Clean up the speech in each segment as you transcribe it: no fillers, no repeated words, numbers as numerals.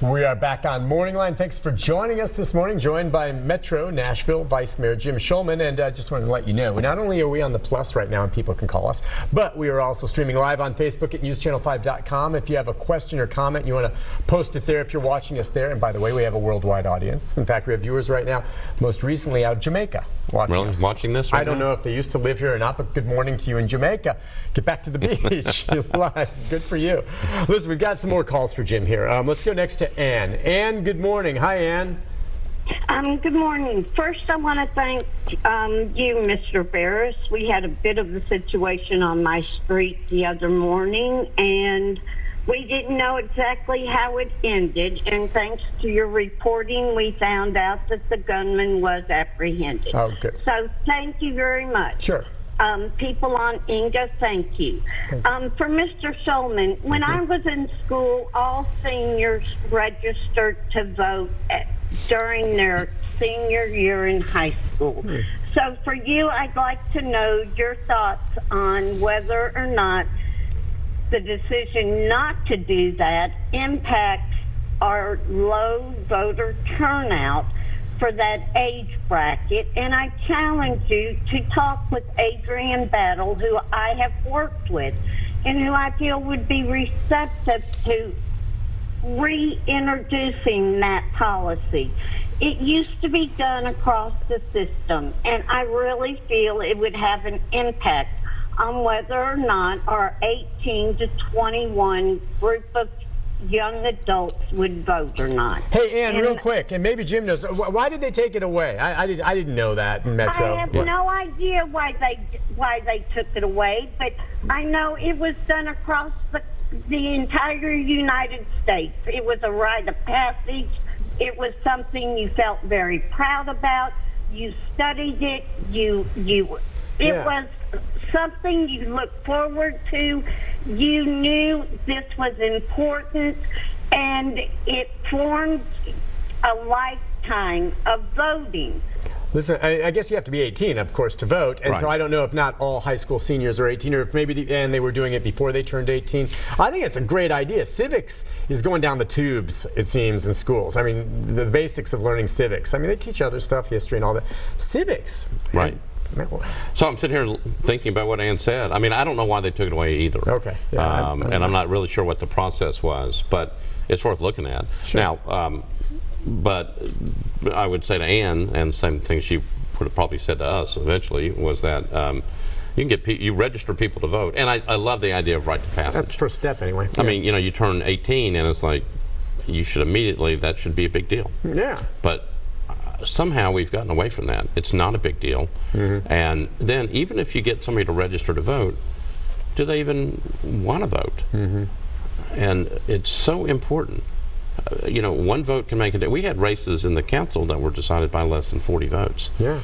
We are back on Morning Line. Thanks for joining us this morning. Joined by Metro Nashville Vice Mayor Jim Shulman. And just wanted to let you know, not only are we on the Plus right now and people can call us, but we are also streaming live on Facebook at newschannel5.com. If you have a question or comment, you want to post it there if you're watching us there. And by the way, we have a worldwide audience. In fact, we have viewers right now, most recently out of Jamaica, watching us. Watching this right I don't know if they used to live here or not, but good morning to you in Jamaica. Get back to the beach. You're live. Good for you. Listen, we've got some more calls for Jim here. Let's go next to Ann. Ann, good morning. Hi, Ann. Good morning. First, I want to thank you, Mr. Beres. We had a bit of a situation on my street the other morning, and we didn't know exactly how it ended. And thanks to your reporting, we found out that the gunman was apprehended. Oh, good. So thank you very much. Sure. People on Inga, thank you. For Mr. Shulman, when I was in school, all seniors registered to vote during their senior year in high school. So for you, I'd like to know your thoughts on whether or not the decision not to do that impacts our low voter turnout for that age bracket. And I challenge you to talk with Adrian Battle, who I have worked with and who I feel would be receptive to reintroducing that policy. It used to be done across the system, and I really feel it would have an impact on whether or not our 18 to 21 group of young adults would vote or not. Hey, Ann, real quick, and maybe Jim knows, why did they take it away? I didn't know that in Metro. I have no idea why they took it away, but I know it was done across the entire United States. It was a rite of passage. It was something you felt very proud about. You studied it. It was something you looked forward to. You knew this was important, and it formed a lifetime of voting. Listen, I guess you have to be 18, of course, to vote. And so I don't know if not all high school seniors are 18, or if maybe they were doing it before they turned 18. I think it's a great idea. Civics is going down the tubes, it seems, in schools. I mean, the basics of learning civics. I mean, they teach other stuff, history and all that. Civics. Right. So I'm sitting here thinking about what Ann said. I mean, I don't know why they took it away either. Okay. Yeah, and I'm not really sure what the process was, but it's worth looking at. Sure. Now, but I would say to Ann, and the same thing she would have probably said to us eventually, was that you can get you register people to vote, and I love the idea of right to passage. That's the first step, anyway. I mean, you turn 18, and it's like you should immediately. That should be a big deal. Yeah. But somehow we've gotten away from that. It's not a big deal. And then even if you get somebody to register to vote, do they even want to vote? And it's so important. One vote can make a difference. We had races in the council that were decided by less than 40 votes. Yeah.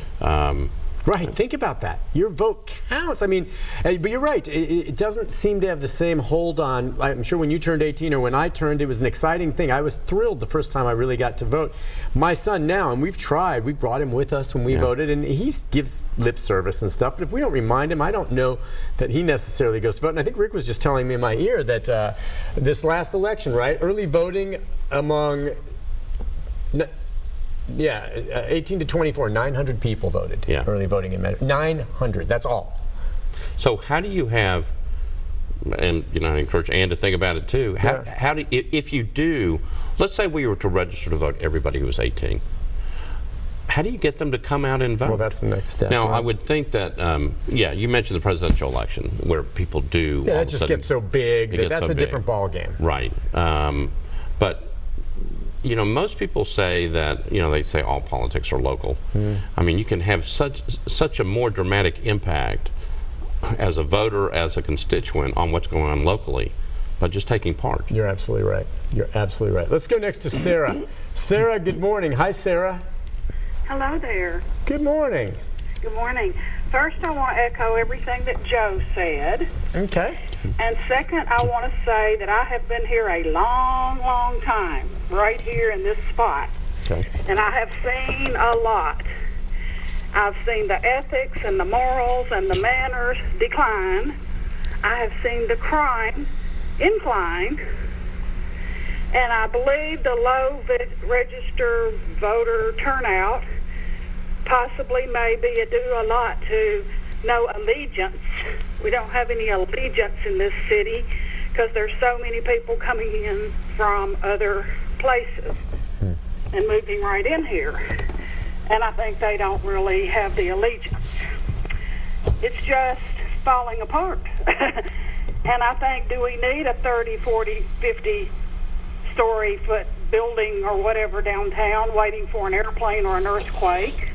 Right. Think about that. Your vote counts. I mean, but you're right. It doesn't seem to have the same hold on. I'm sure when you turned 18 or when I turned, it was an exciting thing. I was thrilled the first time I really got to vote. My son now, and we've tried, we brought him with us when we voted, and he gives lip service and stuff. But if we don't remind him, I don't know that he necessarily goes to vote. And I think Rick was just telling me in my ear that this last election, early voting among 18 to 24, 900 people voted. Early voting in Metro. 900, that's all. So how do you have, and I encourage Ann to think about it too, how do, if you do, let's say we were to register to vote everybody who was 18, how do you get them to come out and vote? Well, that's the next step. Now, I would think that, you mentioned the presidential election, where people do. Yeah, it just gets so big that that's a different ball game. Right. But most people say that, they say all politics are local. I mean, you can have such a more dramatic impact as a voter, as a constituent, on what's going on locally by just taking part. You're absolutely right. You're absolutely right. Let's go next to Sarah. Sarah, good morning. Hi, Sarah. Hello there. Good morning. Good morning. First, I want to echo everything that Joe said. Okay. And second, I want to say that I have been here a long, long time, right here in this spot. Okay. And I have seen a lot. I've seen the ethics and the morals and the manners decline. I have seen the crime incline. And I believe the low register voter turnout possibly maybe due a lot to no allegiance. We don't have any allegiance in this city because there's so many people coming in from other places and moving right in here. And I think they don't really have the allegiance. It's just falling apart. And I think, do we need a 30, 40, 50 story foot building or whatever downtown waiting for an airplane or an earthquake?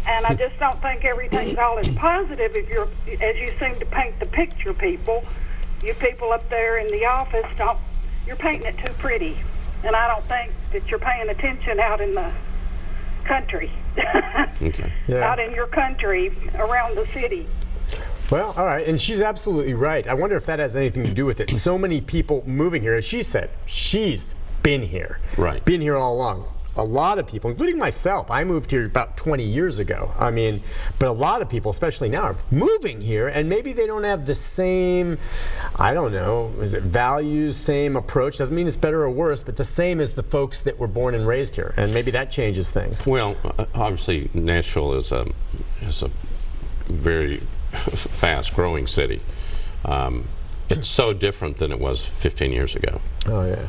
And I just don't think everything's all as positive as you seem to paint the picture, people. You people up there in the office, you're painting it too pretty. And I don't think that you're paying attention out in the country. Okay. Yeah. Out in your country, around the city. Well, all right, and she's absolutely right. I wonder if that has anything to do with it. So many people moving here, as she said, she's been here. Right. Been here all along. A lot of people, including myself, I moved here about 20 years ago. I mean, but a lot of people, especially now, are moving here, and maybe they don't have the same, I don't know, is it values, same approach? Doesn't mean it's better or worse, but the same as the folks that were born and raised here, and maybe that changes things. Well, obviously, Nashville is a very fast-growing city. It's so different than it was 15 years ago. Oh, yeah.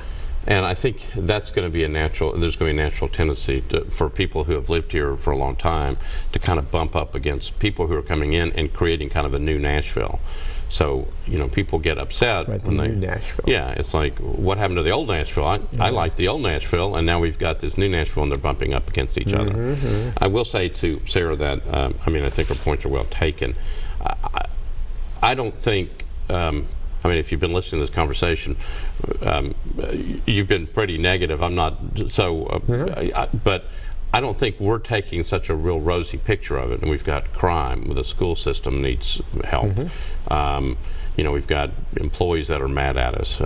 And I think that's going to be there's going to be a natural tendency for people who have lived here for a long time to kind of bump up against people who are coming in and creating kind of a new Nashville. So, people get upset. Right, the new Nashville. Yeah, it's like, what happened to the old Nashville? I like the old Nashville, and now we've got this new Nashville, and they're bumping up against each other. I will say to Sarah that, I think her points are well taken. I don't think, if you've been listening to this conversation, you've been pretty negative. I'm not so, but I don't think we're taking such a real rosy picture of it. And we've got crime, the school system needs help. We've got employees that are mad at us.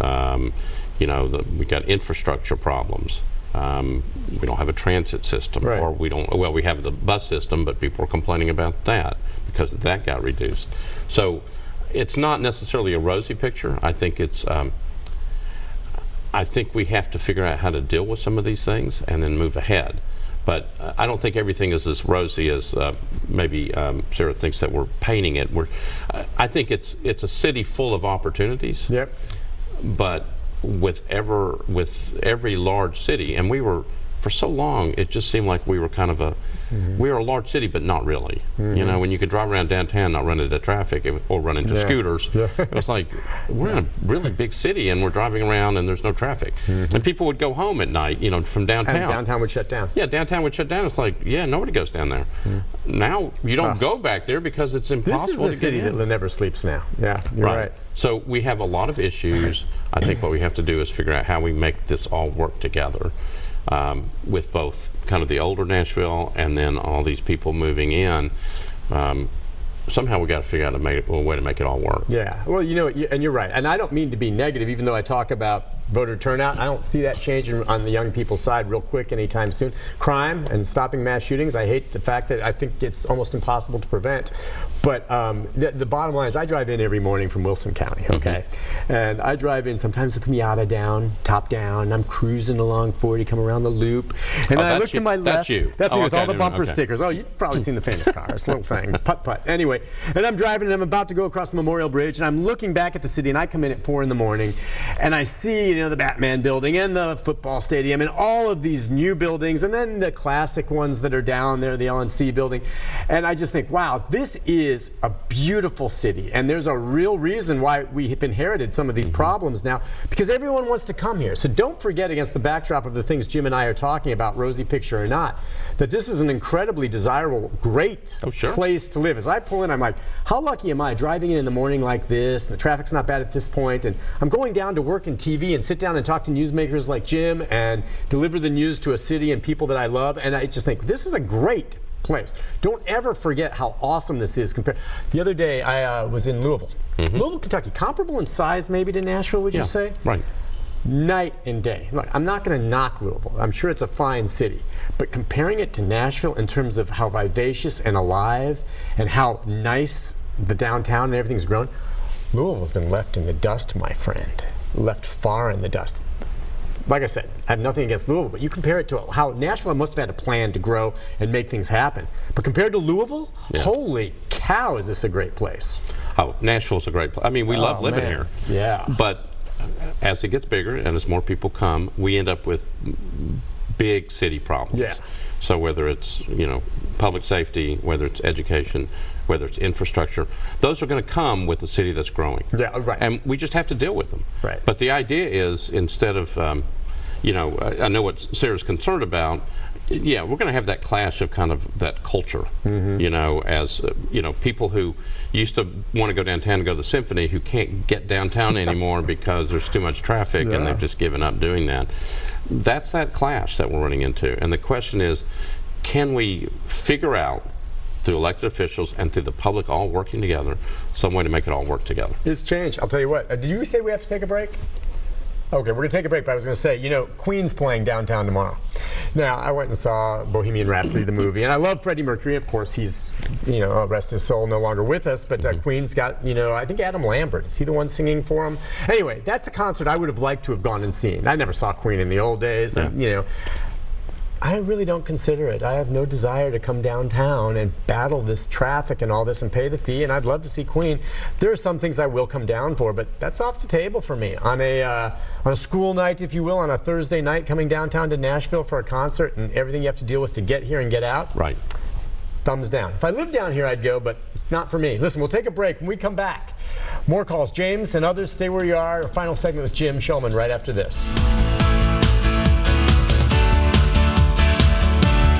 We've got infrastructure problems. We don't have a transit system, right. Or we have the bus system, but people are complaining about that because that got reduced. So it's not necessarily a rosy picture. I think it's. I think we have to figure out how to deal with some of these things and then move ahead. But I don't think everything is as rosy as maybe Sarah thinks that we're painting it. I think it's a city full of opportunities. Yep. But with every large city, and we were for so long, it just seemed like we were kind of we were a large city, but not really. When you could drive around downtown, not run into traffic or run into scooters, it was like, we're in a really big city and we're driving around and there's no traffic. And people would go home at night, from downtown. And downtown would shut down. Yeah, downtown would shut down. It's like, nobody goes down there. Now, you don't go back there because it's impossible to get in. This is the city that never sleeps now. Yeah, you're right. So we have a lot of issues. I think what we have to do is figure out how we make this all work together. With both kind of the older Nashville and then all these people moving in. Somehow we got to figure out a way to make it all work. Yeah, well, and you're right. And I don't mean to be negative, even though I talk about voter turnout. I don't see that changing on the young people's side real quick anytime soon. Crime and stopping mass shootings, I hate the fact that I think it's almost impossible to prevent. But the bottom line is I drive in every morning from Wilson County, okay? And I drive in sometimes with Miata down, top down, and I'm cruising along 40, come around the loop. And then I look to my left. That's you. That's me with all the bumper stickers. Oh, you've probably seen the famous car. It's a little thing, putt-putt. Anyway, and I'm driving and I'm about to go across the Memorial Bridge and I'm looking back at the city and I come in at 4 in the morning and I see, the Batman building and the football stadium and all of these new buildings and then the classic ones that are down there, the LNC building. And I just think, wow, this is a beautiful city. And there's a real reason why we have inherited some of these problems now, because everyone wants to come here. So don't forget, against the backdrop of the things Jim and I are talking about, rosy picture or not, that this is an incredibly desirable, great place to live. As I pull in, I'm like, how lucky am I driving in the morning like this, and the traffic's not bad at this point, and I'm going down to work in TV and sit down and talk to newsmakers like Jim and deliver the news to a city and people that I love, and I just think this is a great place. Don't ever forget how awesome this is. The other day, I was in Louisville. Louisville, Kentucky, comparable in size maybe to Nashville, would you say? Right. Night and day. Look, I'm not going to knock Louisville. I'm sure it's a fine city. But comparing it to Nashville in terms of how vivacious and alive and how nice the downtown and everything's grown, Louisville's been left in the dust, my friend. Left far in the dust. like I said, I have nothing against Louisville, but you compare it to how Nashville must have had a plan to grow and make things happen. But compared to Louisville, holy cow, is this a great place. Oh, Nashville's a great place. I mean, we love living here. Yeah. But as it gets bigger and as more people come, we end up with big city problems. Yeah. So whether it's, public safety, whether it's education, whether it's infrastructure, those are going to come with the city that's growing. Yeah, right. And we just have to deal with them. Right. But the idea is, instead of, I know what Sarah's concerned about. Yeah, we're going to have that clash of kind of that culture, as people who used to want to go downtown and go to the symphony who can't get downtown anymore because there's too much traffic and they've just given up doing that. That's that clash that we're running into. And the question is, can we figure out, through elected officials and through the public all working together, some way to make it all work together? It's changed. I'll tell you what. Did you say we have to take a break? Okay, we're going to take a break, but I was going to say, Queen's playing downtown tomorrow. Now, I went and saw Bohemian Rhapsody, the movie, and I love Freddie Mercury. Of course, he's, rest his soul, no longer with us, but Queen's got, I think Adam Lambert. Is he the one singing for him? Anyway, that's a concert I would have liked to have gone and seen. I never saw Queen in the old days, and, I really don't consider it. I have no desire to come downtown and battle this traffic and all this and pay the fee, and I'd love to see Queen. There are some things I will come down for, but that's off the table for me. On a school night, if you will, on a Thursday night, coming downtown to Nashville for a concert and everything you have to deal with to get here and get out. Right. Thumbs down. If I lived down here, I'd go, but it's not for me. Listen, we'll take a break. When we come back, more calls. James and others, stay where you are. Our final segment with Jim Shulman right after this.